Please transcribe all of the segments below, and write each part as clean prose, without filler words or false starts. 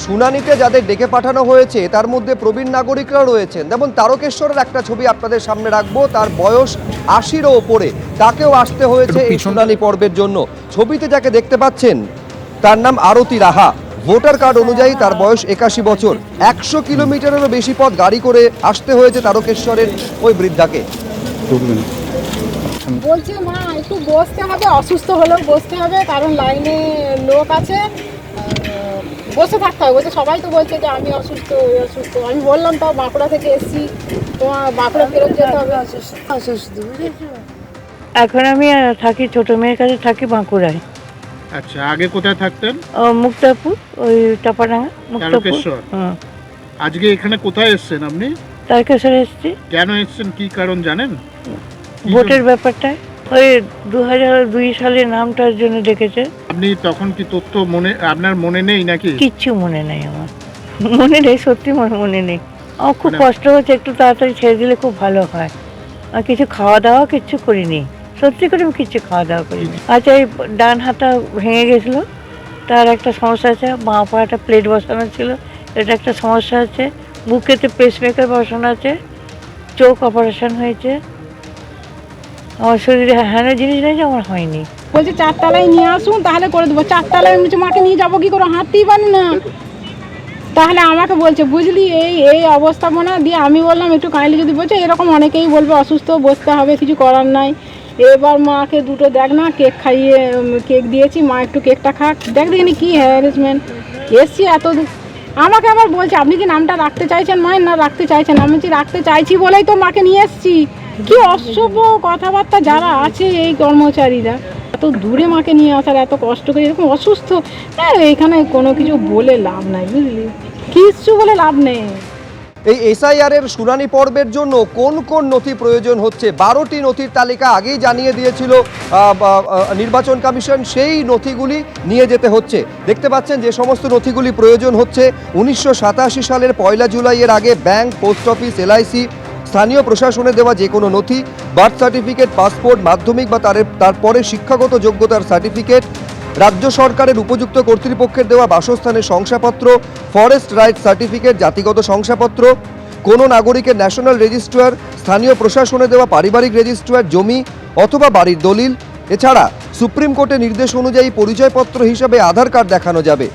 শুনানিতে যাদের ডেকে পাঠানো হয়েছে তার মধ্যে প্রবীণ নাগরিকরা রয়েছেন। যেমন তারকেশ্বরের একটা ছবি আপনাদের সামনে রাখবো, তার বয়স ৮০-ও ওপরে, তাকেও আসতে হয়েছে এই শুনানি পর্বের জন্য। ছবিতে যাকে দেখতে পাচ্ছেন তার নাম আরতি রাহা। ভোটার কার্ড অনুযায়ী তার বয়স ৮১ বছর। ১০০ কিলোমিটারেরও বেশি পথ গাড়ি করে আসতে হয়েছে তারকেশ্বরের ওই বৃদ্ধাকে। বলছে মা একটু বসতে হবে, অসুস্থ হলেও বসতে হবে, কারণ লাইনে লোক আছে, বসে থাকতে হবে। বলছে সবাই তো বলছে যে আমি অসুস্থ অসুস্থ। আমি বললাম তাও বাঁকুড়া থেকে এসেছি, তোমার বাঁকুড়া ফেরত যেতে হবে। অসুস্থ এখন আমি থাকি, ছোট মেয়ের কাছে থাকি বাঁকুড়ায়। আচ্ছা, আগে কোথায় থাকতেন? মুক্তাপুর, ওই টাপাডাঙ্গা মুক্তাপুর। আজকে এখানে কোথায় এসেছেন আপনি? তারকেশ্বরে এসেছি। কেন এসেছেন, কি কারণ জানেন? ভোটের ব্যাপারটায় ওই 2002 সালে নামটার জন্য ডেকেছে। আপনি তখন কি তথ্য আপনার মনে নেই নাকি? কিচ্ছু মনে নেই আমার, মনে নেই, সত্যি মনে নেই। আমার খুব কষ্ট হচ্ছে, একটু তাড়াতাড়ি ছেড়ে দিলে খুব ভালো হয়। আর কিছু খাওয়া দাওয়া কিচ্ছু করিনি, সত্যি করে আমি কিচ্ছু খাওয়া দাওয়া করিনি। আচ্ছা, এই ডান হাতটা ভেঙে গেছিলো, তার একটা সমস্যা আছে। বাঁ পা একটা প্লেট বসানো ছিল, এটা একটা সমস্যা আছে। বুকেতে পেসমেকার বসানো আছে, চোখ অপারেশন হয়েছে। আমার শরীরে হ্যানো জিনিস নেই যে আমার হয়নি। বলছে 4 তলায় নিয়ে আসুন তাহলে করে দেবো। 4 তলায় আমি মাকে নিয়ে যাবো কি করে, হাঁটতেই পারি না। তাহলে আমাকে বলছে বুঝলি এই অবস্থাপনা দিয়ে। আমি বললাম একটু কাইন্ডলি যদি বলছে, এরকম অনেকেই বলবে অসুস্থ, বসতে হবে, কিছু করার নাই। এবার মাকে দুটো দেখ না, কেক খাইয়ে, কেক দিয়েছি, মা একটু কেকটা খাক, দেখিনি কি হ্যারাসমেন্ট। এসছি এত আমাকে আবার বলছে আপনি কি নামটা রাখতে চাইছেন মায়ের, না রাখতে চাইছেন? আমি বলছি রাখতে চাইছি বলেই তো মাকে নিয়ে এসছি। কি অসভ্য কথাবার্তা যারা আছে এই কর্মচারীরা, এত দূরে মাকে নিয়ে আসার, এত কষ্ট করে, এরকম অসুস্থ। এখানে কোনো কিছু বলে লাভ নাই, বুঝলি, কিচ্ছু বলে লাভ নেই। এই এসআইআর এর শুনানি পর্বের জন্য কোন কোন নথি প্রয়োজন হচ্ছে, 12টি নথির তালিকা আগেই জানিয়ে দিয়েছিল নির্বাচন কমিশন। সেই নথিগুলি নিয়ে যেতে হচ্ছে। দেখতে পাচ্ছেন যে সমস্ত নথিগুলি প্রয়োজন হচ্ছে। 1987 সালের 1 জুলাইয়ের আগে ব্যাংক, পোস্ট অফিস, এলআইসি, স্থানীয় প্রশাসনে দেওয়া যে কোনো নথি, বার্থ সার্টিফিকেট, পাসপোর্ট, মাধ্যমিক বা তারপরে শিক্ষাগত যোগ্যতার সার্টিফিকেট, রাজ্য সরকারের উপযুক্ত কর্তৃপক্ষের দেওয়া বাসস্থানের শংসাপত্র, ফরেস্ট রাইট সার্টিফিকেট, জাতিগত শংসাপত্র, কোনো নাগরিকের ন্যাশনাল রেজিস্ট্রার, স্থানীয় প্রশাসনে দেওয়া পারিবারিক রেজিস্ট্রার, জমি অথবা বাড়ির দলিল। এছাড়া সুপ্রিম কোর্টের নির্দেশ অনুযায়ী পরিচয়পত্র হিসাবে আধার কার্ড দেখানো যাবে।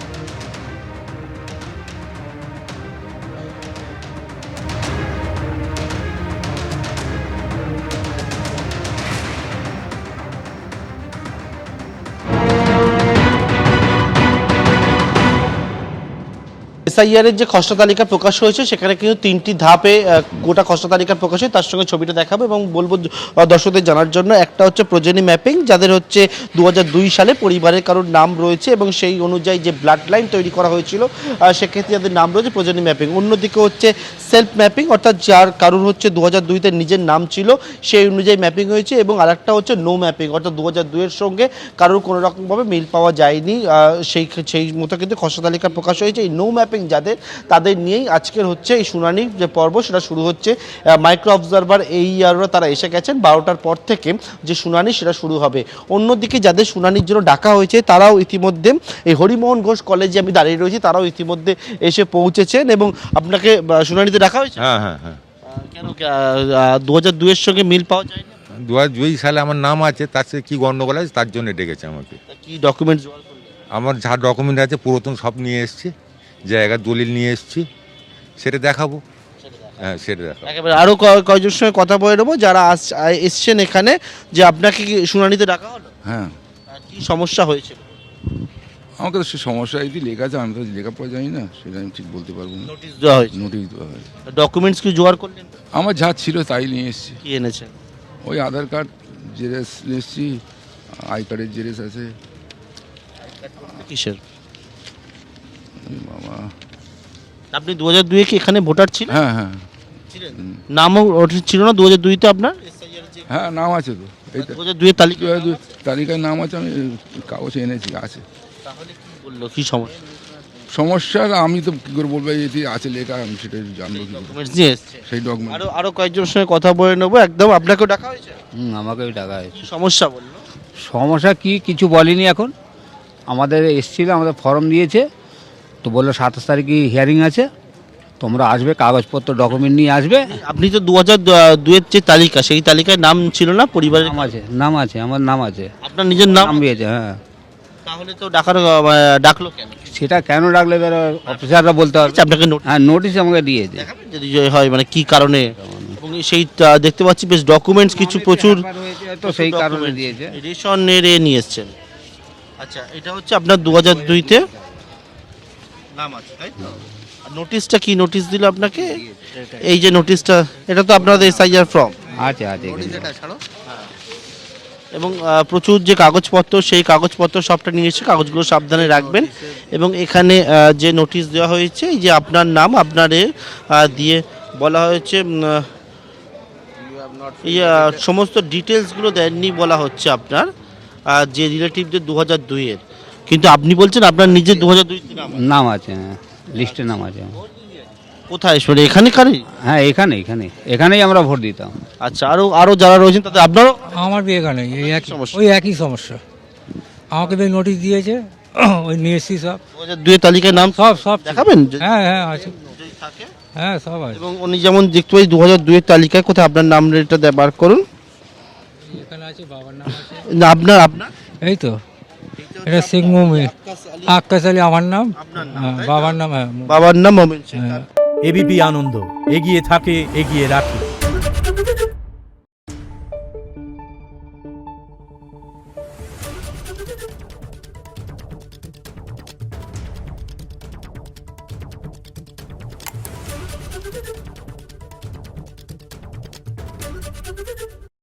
এসআইআর এর যে খসড়া তালিকা প্রকাশ হয়েছে সেখানে কিন্তু 3টি ধাপে গোটা খসড়া তালিকা প্রকাশ হয়। তার সঙ্গে ছবিটা দেখাবো এবং বলবো দর্শকদের জানার জন্য। একটা হচ্ছে প্রজেনি ম্যাপিং, যাদের হচ্ছে 2002 সালে পরিবারের কারোর নাম রয়েছে এবং সেই অনুযায়ী যে ব্লাড লাইন তৈরি করা হয়েছিল সেক্ষেত্রে যাদের নাম রয়েছে প্রজেনি ম্যাপিং। অন্যদিকে হচ্ছে সেলফ ম্যাপিং, অর্থাৎ যার কারোর হচ্ছে 2002-তে নিজের নাম ছিল সেই অনুযায়ী ম্যাপিং হয়েছে। এবং আরেকটা হচ্ছে নো ম্যাপিং, অর্থাৎ 2002-এর সঙ্গে কারোর কোনো রকমভাবে মিল পাওয়া যায়নি, সেই মতো কিন্তু খসড়া তালিকা প্রকাশ হয়েছে। এই নো ম্যাপিং যাদের, তাদের নিয়েই আজকের হচ্ছে এই শুনানির যে পর্ব সেটা শুরু হচ্ছে। মাইক্রো অবজারভার AERরা তারা এসে গেছেন, 12টার পর থেকে যে শুনানি সেটা শুরু হবে। অন্যদিকে যাদের শুনানির জন্য ডাকা হয়েছে তারাও ইতিমধ্যে এই হরিমোহন ঘোষ কলেজে আমি দাঁড়িয়ে রয়েছি, তারাও ইতিমধ্যে এসে পৌঁছেছেন। এবং আপনাকে শুনানিতে ডাকা হয়েছে? হ্যাঁ হ্যাঁ হ্যাঁ। কেন 2002-এর সঙ্গে মিল পাওয়া যায় না? 2002 সালে আমার নাম আছে, তার সাথে কী গণ্ডগোল আছে তার জন্য ডেকেছে আমাকে। কি ডকুমেন্টস জোগাড় করলেন? আমার যা ডকুমেন্ট আছে পুরাতন সব নিয়ে এসেছি, জায়গার দলিল নিয়ে এসেছি, সেটা দেখাবো। হ্যাঁ, সেটা দেখাবো। একেবারে আরও কয়েকজনের সঙ্গে কথা বলে নেবো যারা এসছেন এখানে, যে আপনাকে কি শুনানিতে ডাকা হলো? হ্যাঁ। কি সমস্যা হয়েছিল? আমাকে তো সে সমস্যা এই লেখা আছে, আমি তো লেখাপড়া জানি না, সেটা আমি ঠিক বলতে পারবো না। নোটিশ দেওয়া হয়েছে? নোটিশ দেওয়া হয়েছে। ডকুমেন্টস কি জোগাড় করলেন? আমার যা ছিল তাই নিয়ে এসেছি। কি এনেছেন? ওই আধার কার্ড জেরেস নিয়ে এসেছি, আই কার্ডের জেরেস আছে। কিসের? বাবা, আপনি 2002-এ কি এখানে ভোটার ছিলেন? হ্যাঁ হ্যাঁ নামও ছিল না 2002-তে আপনার? হ্যাঁ, নাম আছে তো, এই 2002-এর তালিকা তালিকায় নাম আছে, আমি কাগজ এনেছি, আছে। তাহলে কি বললো, কি সমস্যা? সমস্যা আমি তো কী করে বলবো, এটি আছে লেখা, আমি সেটা জানবো কি করে? ডকুমেন্টস নিয়ে এসছে। সেই ডকুমেন্ট আরও কয়েকজনের সঙ্গে কথা বলে নেবো। একদম আপনাকেও ডাকা হয়েছে? আমাকেও ডাকা হয়েছে। কি সমস্যা বললো? সমস্যা কি কিছু বলেনি এখন। আমাদের এসেছিল, আমাদের ফর্ম দিয়েছে, তো বললো 27 তারিখে হিয়ারিং আছে, তোমরা আসবে, কাগজপত্র ডকুমেন্ট নিয়ে আসবে। আপনি তো 2002-এর যে তালিকা, সেই তালিকায় নাম ছিল না পরিবারের? নাম আছে, আমার নাম আছে, আপনার নিজের নাম? নাম দিয়েছে, হ্যাঁ। তাহলে তো ডাকলো কেন? সেটা কেন ডাকলে এবার অফিসাররা বলতে হবে। আপনাকে নোটিশ হ্যাঁ, নোটিশ আমাকে দিয়েছে। দেখাবেন যদি হয়, মানে কি কারণে? এবং সেই দেখতে পাচ্ছি বেশ ডকুমেন্টস কিছু প্রচুর, তো সেই কারণে দিয়েছে। রেশনের নিয়ে এসছেন। আচ্ছা, এটা হচ্ছে আপনার 2002-তে নাম আছে, তাই তো? আর নোটিশটা কি নোটিশ দিল আপনাকে? এই যে নোটিশটা, এটা তো আপনাদের এসআইআর ফর্ম আছে এখানে। এবং প্রচুর যে কাগজপত্র, সেই কাগজপত্র সবটা নিয়ে এসে কাগজগুলো সাবধানে রাখবেন। এবং এখানে যে নোটিশ দেওয়া হয়েছে, এই যে আপনার নাম আপনারে দিয়ে বলা হয়েছে, এই সমস্ত ডিটেলসগুলো দেননি বলা হচ্ছে আপনার যে রিলেটিভদের 2002-এর, কিন্তু আপনি বলছেন আপনার নিজের 2002-তে নাম আছে, লিস্টে নাম আছে। কোথায়? মানে এখানে কারি? হ্যাঁ, এখানেই আমরা ভোট দিতাম। আচ্ছা, আরো যারা রয়েছেন তাদের আপনারও আমার বিয়ে এখানে এই একই সমস্যা। ওই একই সমস্যা। আমাকে তো নোটিশ দিয়েছে, ওই নিয়ে এসছি সব 2002-এর তালিকায় নাম সব দেখাবেন? হ্যাঁ আছে, হ্যাঁ সব আছে। এবং উনি যেমন দেখতে পাই 2002-এর তালিকায় কোথায় আপনার নাম রেটটা বার করুন। এখানে আছে, বাবার নাম আছে, না, আপনার এই তো এটা শেখ মুমিন আক্কাস আলী আমার নাম, হ্যাঁ, বাবার নাম, হ্যাঁ বাবার নাম মোমিন শেখ। হ্যাঁ। এবিপি আনন্দ, এগিয়ে থাকে, এগিয়ে রাখে।